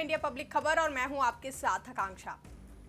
India public खबर और मैं हूं आपके साथ आकांक्षा।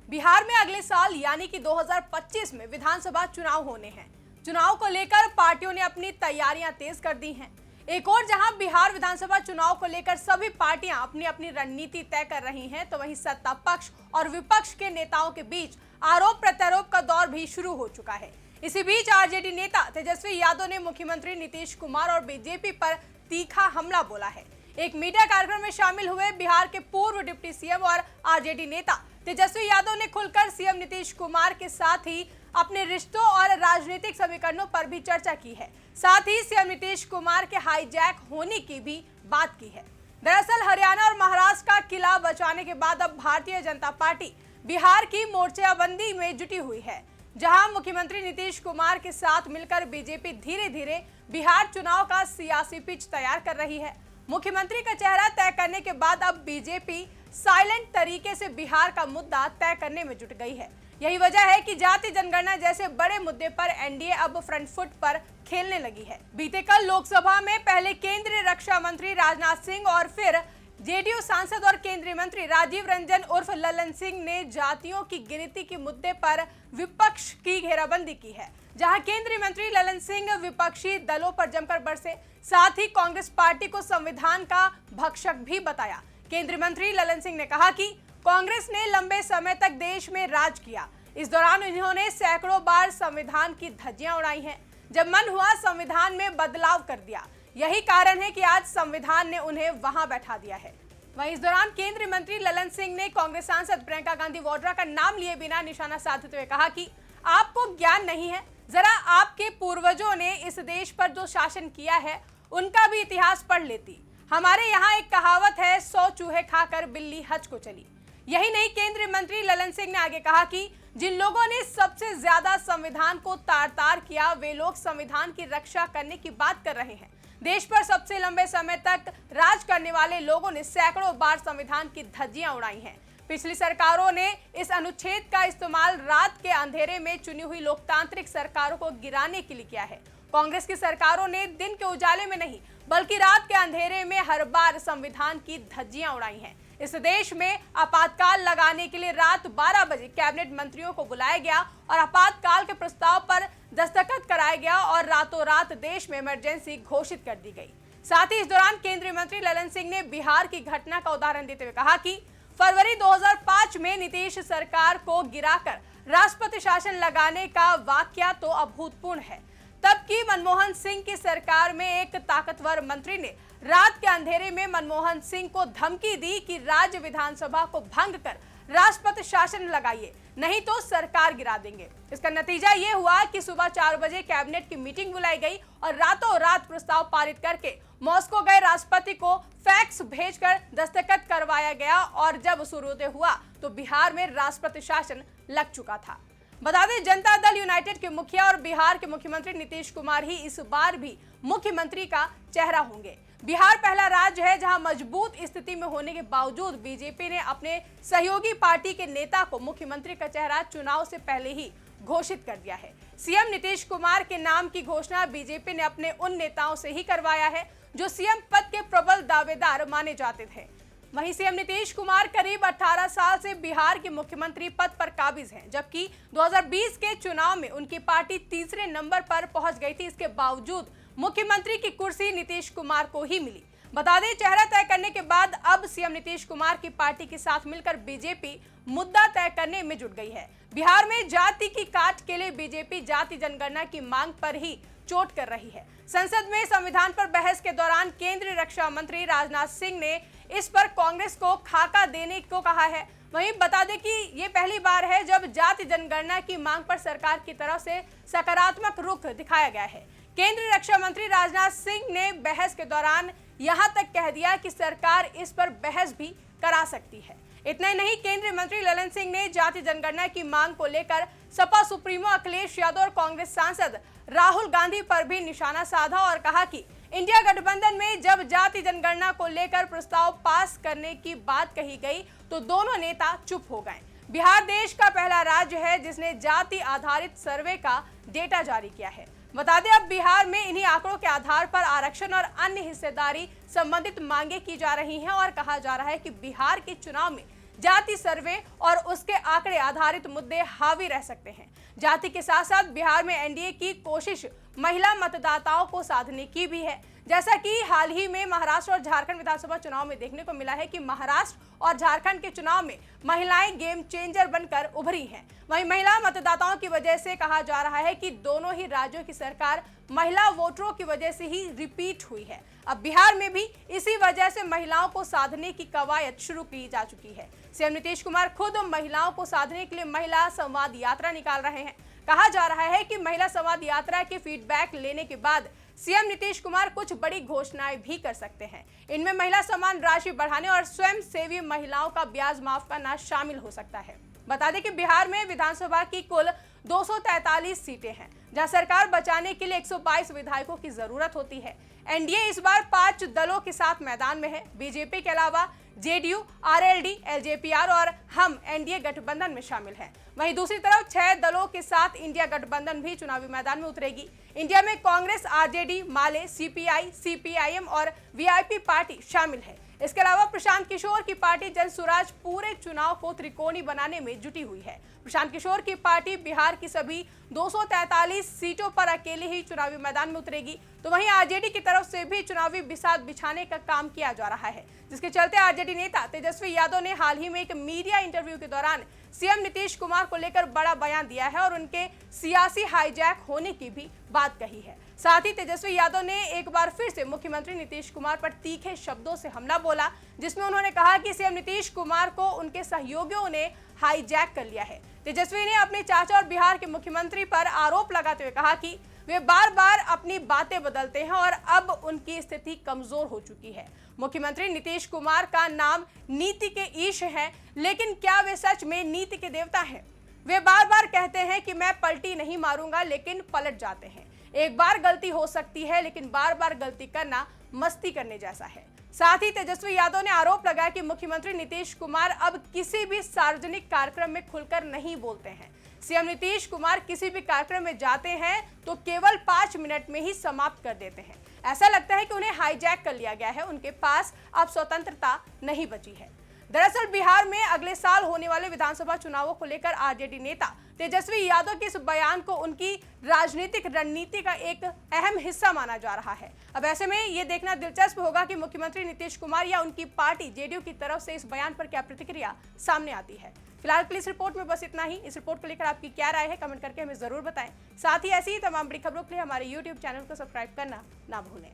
बिहार में अगले साल यानी कि 2025 में विधानसभा चुनाव होने हैं। चुनाव को लेकर पार्टियों ने अपनी तैयारियां तेज कर दी हैं। एक और जहां बिहार विधानसभा चुनाव को लेकर सभी पार्टियां अपनी अपनी रणनीति तय कर रही हैं, तो वहीं सत्ता पक्ष और विपक्ष के नेताओं के बीच आरोप प्रत्यारोप का दौर भी शुरू हो चुका है। इसी बीच आरजेडी नेता तेजस्वी यादव ने मुख्यमंत्री नीतीश कुमार और बीजेपी पर तीखा हमला बोला है। एक मीडिया कार्यक्रम में शामिल हुए बिहार के पूर्व डिप्टी सीएम और आरजेडी नेता तेजस्वी यादव ने खुलकर सीएम नीतीश कुमार के साथ ही अपने रिश्तों और राजनीतिक समीकरणों पर भी चर्चा की है। साथ ही सीएम नीतीश कुमार के हाईजैक होने की भी बात की है। दरअसल हरियाणा और महाराष्ट्र का किला बचाने के बाद अब भारतीय जनता पार्टी बिहार की मोर्चेबंदी में जुटी हुई है, जहां मुख्यमंत्री नीतीश कुमार के साथ मिलकर बीजेपी धीरे धीरे बिहार चुनाव का सियासी पिच तैयार कर रही है। मुख्यमंत्री का चेहरा तय करने के बाद अब बीजेपी साइलेंट तरीके से बिहार का मुद्दा तय करने में जुट गई है। यही वजह है कि जाति जनगणना जैसे बड़े मुद्दे पर एनडीए अब फ्रंट फुट पर खेलने लगी है। बीते कल लोकसभा में पहले केंद्रीय रक्षा मंत्री राजनाथ सिंह और फिर जेडीयू सांसद और केंद्रीय मंत्री राजीव रंजन उर्फ ललन सिंह ने जातियों की गिनती के मुद्दे पर विपक्ष की घेराबंदी की है, जहां केंद्रीय मंत्री ललन सिंह विपक्षी दलों पर जमकर बरसे। साथ ही कांग्रेस पार्टी को संविधान का भक्षक भी बताया। केंद्रीय मंत्री ललन सिंह ने कहा कि कांग्रेस ने लंबे समय तक देश में राज किया। इस दौरान उन्होंने सैकड़ों बार संविधान की धज्जियां उड़ाई हैं। जब मन हुआ संविधान में बदलाव कर दिया। यही कारण है कि आज संविधान ने उन्हें वहां बैठा दिया है। वहीं इस दौरान केंद्रीय मंत्री ललन सिंह ने कांग्रेस सांसद प्रियंका गांधी वाड्रा का नाम लिए बिना निशाना साधते हुए कहा कि आपको ज्ञान नहीं है, जरा आपके पूर्वजों ने इस देश पर जो शासन किया है उनका भी इतिहास पढ़ लेती। हमारे यहाँ एक कहावत है, 100 चूहे खाकर बिल्ली हज को चली। यही नहीं, केंद्रीय मंत्री ललन सिंह ने आगे कहा कि जिन लोगों ने सबसे ज्यादा संविधान को तार-तार किया, वे लोग संविधान की रक्षा करने की बात कर रहे हैं। देश पर सबसे लंबे समय तक राज करने वाले लोगों ने सैकड़ों बार संविधान की धज्जियां उड़ाई हैं। पिछली सरकारों ने इस अनुच्छेद का इस्तेमाल रात के अंधेरे में चुनी हुई लोकतांत्रिक सरकारों को गिराने के लिए किया है। कांग्रेस की सरकारों ने दिन के उजाले में नहीं, बल्कि रात के अंधेरे में हर बार संविधान की धज्जियां उड़ाई हैं। इस देश में आपातकाल लगाने के लिए रात 12 बजे कैबिनेट मंत्रियों को बुलाया गया और आपातकाल के प्रस्ताव पर दस्तखत कराया गया और रातों रात देश में इमरजेंसी घोषित कर दी गई। साथ ही इस दौरान केंद्रीय मंत्री ललन सिंह ने बिहार की घटना का उदाहरण देते हुए कहा कि फरवरी 2005 में नीतीश सरकार को गिराकर राष्ट्रपति शासन लगाने का वाकया तो अभूतपूर्व है। तब की मनमोहन सिंह की सरकार में एक ताकतवर मंत्री ने रात के अंधेरे में मनमोहन सिंह को धमकी दी कि राज्य विधानसभा को भंग कर राष्ट्रपति शासन लगाइए, नहीं तो सरकार गिरा देंगे। इसका नतीजा ये हुआ कि सुबह 4 बजे कैबिनेट की मीटिंग बुलाई गई और रातों रात प्रस्ताव पारित करके मॉस्को गए राष्ट्रपति को फैक्स भेजकर दस्तखत करवाया गया और जब सूर्योदय हुआ तो बिहार में राष्ट्रपति शासन लग चुका था। बता दें, जनता दल यूनाइटेड के मुखिया और बिहार के मुख्यमंत्री नीतीश कुमार ही इस बार भी मुख्यमंत्री का चेहरा होंगे। बिहार पहला राज्य है जहां मजबूत स्थिति में होने के बावजूद बीजेपी ने अपने सहयोगी पार्टी के नेता को मुख्यमंत्री का चेहरा चुनाव से पहले ही घोषित कर दिया है। सीएम नीतीश कुमार के नाम की घोषणा बीजेपी ने अपने उन नेताओं से ही करवाया है जो सीएम पद के प्रबल दावेदार माने जाते थे। वहीं सीएम नीतीश कुमार करीब 18 साल से बिहार के मुख्यमंत्री पद पर काबिज हैं, जबकि 2020 के चुनाव में उनकी पार्टी तीसरे नंबर पर पहुंच गई थी। इसके बावजूद मुख्यमंत्री की कुर्सी नीतीश कुमार को ही मिली। बता दें, चेहरा तय करने के बाद अब सीएम नीतीश कुमार की पार्टी के साथ मिलकर बीजेपी मुद्दा तय करने में जुट गई है। बिहार में जाति की काट के लिए बीजेपी जाति जनगणना की मांग पर ही चोट कर रही है। संसद में संविधान पर बहस के दौरान केंद्रीय रक्षा मंत्री राजनाथ सिंह ने इस पर कांग्रेस को खाका देने को कहा है। वहीं बता दें कि ये पहली बार है जब जाति जनगणना की मांग पर सरकार की तरफ से सकारात्मक रुख दिखाया गया है। केंद्रीय रक्षा मंत्री राजनाथ सिंह ने बहस के दौरान यहां तक कह दिया कि सरकार इस पर बहस भी करा सकती है। इतना ही नहीं, केंद्रीय मंत्री ललन सिंह ने जाति जनगणना की मांग को लेकर सपा सुप्रीमो अखिलेश यादव और कांग्रेस सांसद राहुल गांधी पर भी निशाना साधा और कहा कि इंडिया गठबंधन में जब जाति जनगणना को लेकर प्रस्ताव पास करने की बात कही गई तो दोनों नेता चुप हो गए। बिहार देश का पहला राज्य है जिसने जाति आधारित सर्वे का डेटा जारी किया है। बता दें अब बिहार में इन्हीं आंकड़ों के आधार पर आरक्षण और अन्य हिस्सेदारी संबंधित मांगे की जा रही हैं और कहा जा रहा है कि बिहार के चुनाव में जाति सर्वे और उसके आंकड़े आधारित मुद्दे हावी रह सकते हैं। जाति के साथ साथ बिहार में एनडीए की कोशिश महिला मतदाताओं को साधने की भी है। जैसा कि हाल ही में महाराष्ट्र और झारखंड विधानसभा चुनाव में देखने को मिला है कि महाराष्ट्र और झारखंड के चुनाव में महिलाएं गेम चेंजर बनकर उभरी हैं। वहीं महिला मतदाताओं की वजह से कहा जा रहा है कि दोनों ही राज्यों की सरकार महिला वोटरों की वजह से ही रिपीट हुई है। अब बिहार में भी इसी वजह से महिलाओं को साधने की कवायद शुरू की जा चुकी है। सीएम नीतीश कुमार खुद महिलाओं को साधने के लिए महिला संवाद यात्रा निकाल रहे हैं। कहा जा रहा है कि महिला संवाद यात्रा के फीडबैक लेने के बाद सीएम नीतीश कुमार कुछ बड़ी घोषणाएं भी कर सकते हैं। इनमें महिला सम्मान राशि बढ़ाने और स्वयं सेवी महिलाओं का ब्याज माफ करना शामिल हो सकता है। बता दें कि बिहार में विधानसभा की कुल 243 सीटें हैं, जहां सरकार बचाने के लिए 122 विधायकों की जरूरत होती है। एनडीए इस बार 5 दलों के साथ मैदान में है। बीजेपी के अलावा जेडीयू, आरएलडी, एलजेपीआर और हम एनडीए गठबंधन में शामिल हैं। वहीं दूसरी तरफ 6 दलों के साथ इंडिया गठबंधन भी चुनावी मैदान में उतरेगी। इंडिया में कांग्रेस, आरजेडी, माले, सीपीआई, सीपीआईएम और वीआईपी पार्टी शामिल है। इसके अलावा प्रशांत किशोर की पार्टी जन स्वराज पूरे चुनाव को त्रिकोणीय बनाने में जुटी हुई है। प्रशांत किशोर की पार्टी बिहार की सभी 243 सीटों पर अकेले ही चुनावी मैदान में उतरेगी। तो वहीं आरजेडी की तरफ से भी चुनावी बिसात बिछाने का काम किया जा रहा है, जिसके चलते आरजेडी नेता तेजस्वी यादव ने हाल ही में एक मीडिया इंटरव्यू के दौरान सीएम नीतीश कुमार को लेकर बड़ा बयान दिया है और उनके सियासी हाईजैक होने की भी बात कही है। साथ ही तेजस्वी यादव ने एक बार फिर से मुख्यमंत्री नीतीश कुमार पर तीखे शब्दों से हमला बोला, जिसमें उन्होंने कहा कि सीएम नीतीश कुमार को उनके सहयोगियों ने हाईजैक कर लिया है। तेजस्वी ने अपने चाचा और बिहार के मुख्यमंत्री पर आरोप लगाते हुए कहा कि वे बार बार अपनी बातें बदलते हैं और अब उनकी स्थिति कमजोर हो चुकी है। मुख्यमंत्री नीतीश कुमार का नाम नीति के ईश है, लेकिन क्या वे सच में नीति के देवता हैं? वे बार बार कहते हैं कि मैं पलटी नहीं मारूंगा, लेकिन पलट जाते हैं। एक बार गलती हो सकती है, लेकिन बार बार गलती करना मस्ती करने जैसा है। साथ ही तेजस्वी यादव ने आरोप लगाया कि मुख्यमंत्री नीतीश कुमार अब किसी भी सार्वजनिक कार्यक्रम में खुलकर नहीं बोलते हैं। सीएम नीतीश कुमार किसी भी कार्यक्रम में जाते हैं तो केवल 5 मिनट में ही समाप्त कर देते हैं। ऐसा लगता है कि उन्हें हाईजैक कर लिया गया है, उनके पास अब स्वतंत्रता नहीं बची है। दरअसल बिहार में अगले साल होने वाले विधानसभा चुनावों को लेकर आरजेडी नेता तेजस्वी यादव के इस बयान को उनकी राजनीतिक रणनीति का एक अहम हिस्सा माना जा रहा है। अब ऐसे में ये देखना दिलचस्प होगा कि मुख्यमंत्री नीतीश कुमार या उनकी पार्टी जेडीयू की तरफ से इस बयान पर क्या प्रतिक्रिया सामने आती है। फिलहाल के लिए इस रिपोर्ट में बस इतना ही। इस रिपोर्ट को लेकर आपकी क्या राय है, कमेंट करके हमें जरूर बताएं। साथ ही ऐसी ही तमाम बड़ी खबरों के लिए हमारे YouTube चैनल को सब्सक्राइब करना ना भूलें।